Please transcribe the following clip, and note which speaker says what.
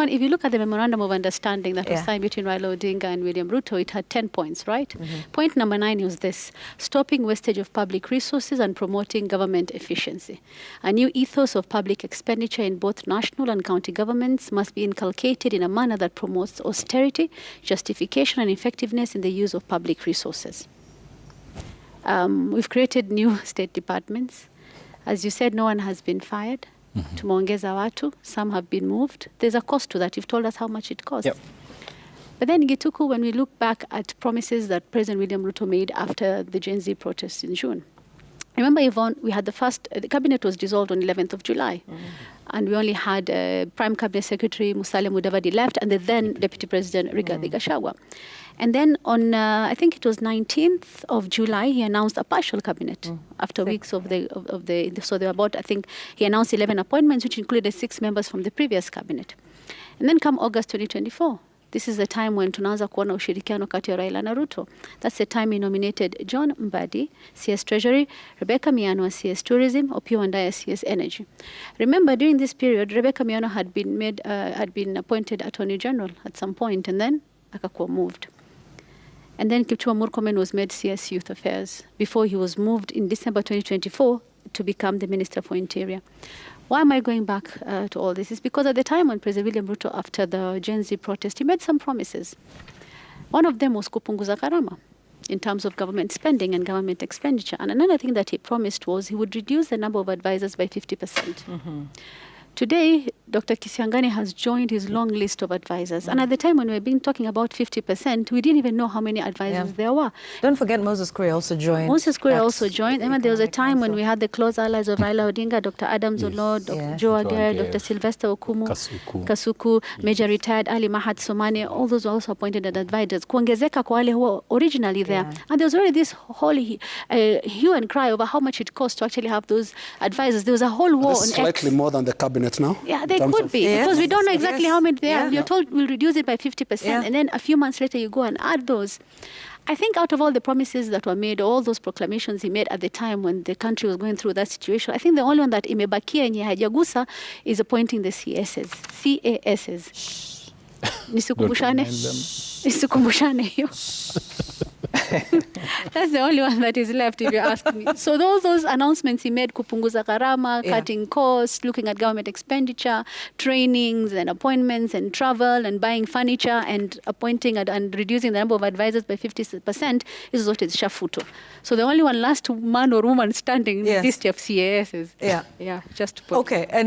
Speaker 1: If you look at the memorandum of understanding that was signed between Raila Odinga and William Ruto, it had 10 points, right? Point number 9 was this: stopping wastage of public resources and promoting government efficiency. A new ethos of public expenditure in both national and county governments must be inculcated in a manner that promotes austerity, justification, and effectiveness in the use of public resources. We've created new state departments. As you said, no one has been fired. Tumeongeza watu, some have been moved. There's a cost to that. You've told us how much it costs. But then, Gituku, when we look back at promises that President William Ruto made after the Gen Z protests in June, remember, Yvonne, we had the cabinet was dissolved on 11th of July. And we only had Prime Cabinet Secretary Musalia Mudavadi left, and the then Deputy President Rigathi Gachagua. And then on, I think it was 19th of July, he announced a partial cabinet after weeks of so there were about, I think, he announced 11 appointments, which included 6 members from the previous cabinet. And then come August 2024, this is the time when tunaanza kuona ushirikiano kati ya Raila na Ruto. That's the time he nominated John Mbadi, CS Treasury, Rebecca Miano, CS Tourism, Opiyo Wandayi, CS Energy. Remember, during this period, Rebecca Miano had been appointed Attorney General at some point, and then akakuwa moved. And then Kipchumba Murkomen was made CS Youth Affairs before he was moved in December 2024 to become the Minister for Interior. Why am I going back to all this? It's because at the time when President William Ruto, after the Gen Z protest, he made some promises. One of them was kupunguza gharama in terms of government spending and government expenditure. And another thing that he promised was he would reduce the number of advisors by 50%. Today, Dr. Kisiangani has joined his long list of advisors. And at the time when we were talking about 50%, we didn't even know how many advisors there were.
Speaker 2: Don't forget Moses Kure also joined.
Speaker 1: Moses Kure also joined. I mean, there was a time when we had the close allies of Raila Odinga, Dr. Adam Zolo, Dr. Joe Aguirre, Dr. Sylvester Okumu, Kasuku, Major Retired Ali Mahat Somane, all those were also appointed as advisors. Kuongezeka kwa wale who were originally there. And there was already this whole hue and cry over how much it cost to actually have those advisors. There was a whole war on
Speaker 3: slightly more than the cabinet now?
Speaker 1: Yeah, they could be, because we don't know exactly how many they are. You're told we'll reduce it by 50%, and then a few months later you go and add those. I think out of all the promises that were made, all those proclamations he made at the time when the country was going through that situation, I think the only one that imebakia yenye hajagusa is appointing the CASs. Nisikumbushane hiyo. That's the only one that is left, if you ask me. So those announcements he made, kupunguza gharama, cutting costs, looking at government expenditure, trainings and appointments and travel and buying furniture and appointing and reducing the number of advisors by 50%, is what is shafuto. So the only one last man or woman standing in this list of CAS is, just to put.
Speaker 2: Okay, and